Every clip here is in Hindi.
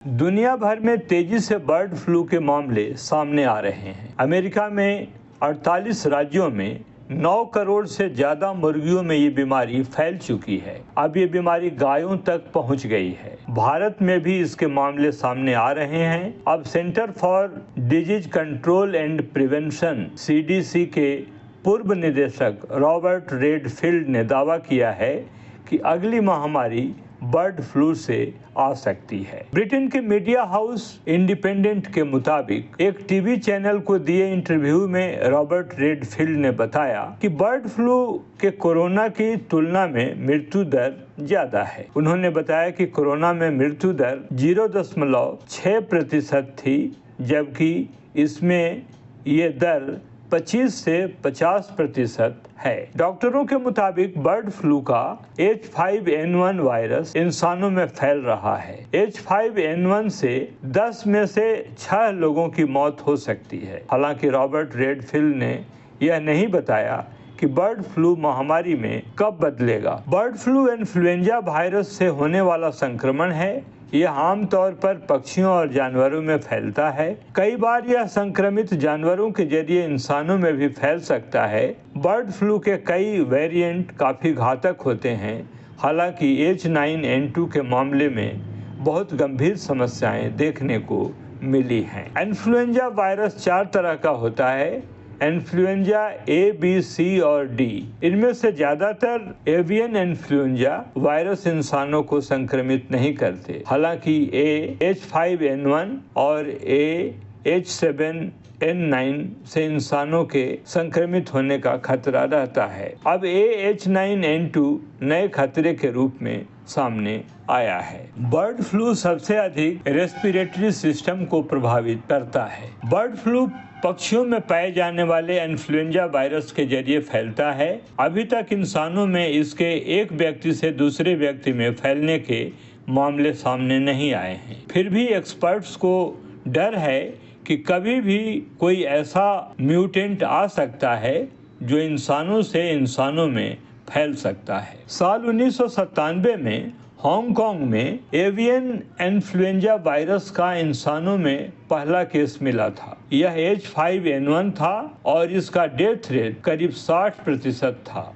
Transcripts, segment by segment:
दुनिया भर में तेजी से बर्ड फ्लू के मामले सामने आ रहे हैं। अमेरिका में 48 राज्यों में 9 करोड़ से ज्यादा मुर्गियों में ये बीमारी फैल चुकी है। अब ये बीमारी गायों तक पहुंच गई है। भारत में भी इसके मामले सामने आ रहे हैं। अब centre for disease control and prevention (CDC) के पूर्व निदेशक रॉबर्ट रेडफील्ड ने दावा किया है कि अगली महामारी बर्ड फ्लू से आ सकती है। ब्रिटेन के मीडिया हाउस इंडिपेंडेंट के मुताबिक एक टीवी चैनल को दिए इंटरव्यू में रॉबर्ट रेडफील्ड ने बताया कि बर्ड फ्लू के कोरोना की तुलना में मृत्यु दर ज्यादा है। उन्होंने बताया कि कोरोना में मृत्यु दर 0.6% थी, जबकि इसमें ये दर 25 से 50% है। डॉक्टरों के मुताबिक बर्ड फ्लू का H5N1 वायरस इंसानों में फैल रहा है। H5N1 से 10 में से 6 लोगों की मौत हो सकती है। हालांकि रॉबर्ट रेडफील्ड ने यह नहीं बताया कि बर्ड फ्लू महामारी में कब बदलेगा। बर्ड फ्लू इन्फ्लुएंजा वायरस से होने वाला संक्रमण है। यह आमतौर पर पक्षियों और जानवरों में फैलता है। कई बार यह संक्रमित जानवरों के जरिए इंसानों में भी फैल सकता है। बर्ड फ्लू के कई वेरिएंट काफी घातक होते हैं। हालांकि H9N2 के मामले में बहुत गंभीर समस्याएं देखने को मिली हैं। इन्फ्लुएंजा वायरस 4 तरह का होता है: इन्फ्लुएंजा A, B, C और D। इनमें से ज्यादातर एवियन इन्फ्लुएंजा वायरस इंसानों को संक्रमित नहीं करते। हालांकि A H5N1 और A H7N9 से इंसानों के संक्रमित होने का खतरा रहता है। अब A H9N2 नए खतरे के रूप में सामने आया है। बर्ड फ्लू सबसे अधिक रेस्पिरेटरी सिस्टम को प्रभावित करता है। बर्ड फ्लू पक्षियों में पाए जाने वाले इन्फ्लुएंजा वायरस के जरिए फैलता है। अभी तक इंसानों में इसके एक व्यक्ति से दूसरे व्यक्ति में फैलने के मामले सामने नहीं आए हैं। फिर भी एक्सपर्ट्स को डर है कि कभी भी कोई ऐसा म्यूटेंट आ सकता है जो इंसानों से इंसानों में फैल सकता है। साल 1997 में हांगकांग में एवियन इन्फ्लुएंजा वायरस का इंसानों में पहला केस मिला था। यह H5N1 था और इसका डेथ रेट करीब 60% था,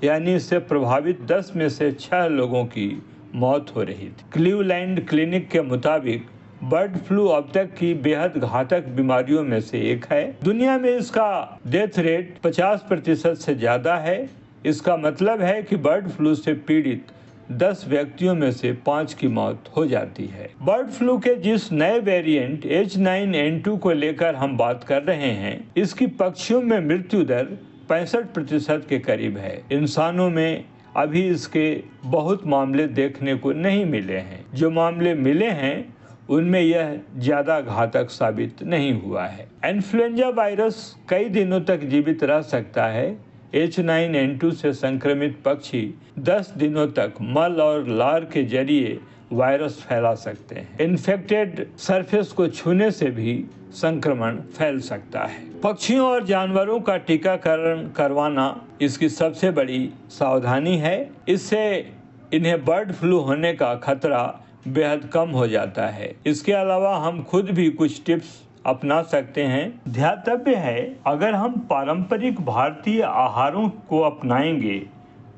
यानी इससे प्रभावित 10 में से 6 लोगों की मौत हो रही थी। क्लीवलैंड क्लिनिक के मुताबिक बर्ड फ्लू अब तक की बेहद घातक बीमारियों में से एक है। दुनिया में इसका डेथ रेट 50% से ज्यादा है। इसका मतलब है कि बर्ड फ्लू से पीड़ित 10 व्यक्तियों में से 5 की मौत हो जाती है। बर्ड फ्लू के जिस नए वेरिएंट H9N2 को लेकर हम बात कर रहे हैं, इसकी पक्षियों में मृत्यु दर 65% के करीब है। इंसानों में अभी इसके बहुत मामले देखने को नहीं मिले हैं। जो मामले मिले हैं उनमें यह ज्यादा घातक साबित नहीं हुआ है। इन्फ्लुएंजा वायरस कई दिनों तक जीवित रह सकता है। H9N2 से संक्रमित पक्षी 10 दिनों तक मल और लार के जरिए वायरस फैला सकते हैं। इन्फेक्टेड सरफेस को छूने से भी संक्रमण फैल सकता है। पक्षियों और जानवरों का टीकाकरण करवाना इसकी सबसे बड़ी सावधानी है। इससे इन्हें बर्ड फ्लू होने का खतरा बेहद कम हो जाता है। इसके अलावा हम खुद भी कुछ टिप्स अपना सकते हैं। ध्यातव्य है, अगर हम पारंपरिक भारतीय आहारों को अपनाएंगे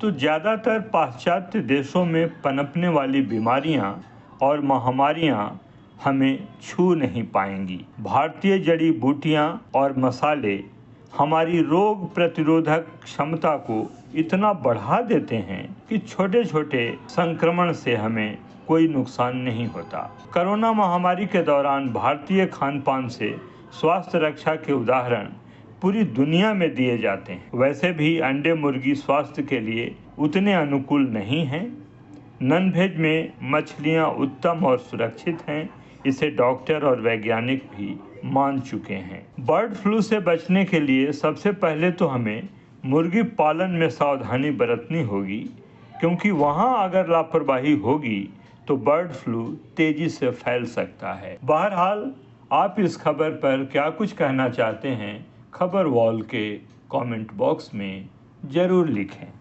तो ज्यादातर पाश्चात्य देशों में पनपने वाली बीमारियां और महामारियां हमें छू नहीं पाएंगी। भारतीय जड़ी बूटियां और मसाले हमारी रोग प्रतिरोधक क्षमता को इतना बढ़ा देते हैं कि छोटे छोटे संक्रमण से हमें कोई नुकसान नहीं होता। कोरोना महामारी के दौरान भारतीय खान-पान से स्वास्थ्य रक्षा के उदाहरण पूरी दुनिया में दिए जाते हैं। वैसे भी अंडे मुर्गी स्वास्थ्य के लिए उतने अनुकूल नहीं हैं। नॉन वेज में मछलियां उत्तम और सुरक्षित हैं। इसे डॉक्टर और वैज्ञानिक भी मान चुके हैं। बर्ड फ्लू से बचने के लिए सबसे पहले तो हमें मुर्गी पालन में सावधानी बरतनी होगी, क्योंकि वहां अगर लापरवाही होगी तो बर्ड फ्लू तेजी से फैल सकता है। बहरहाल, आप इस खबर पर क्या कुछ कहना चाहते हैं, खबर वॉल के कमेंट बॉक्स में जरूर लिखें।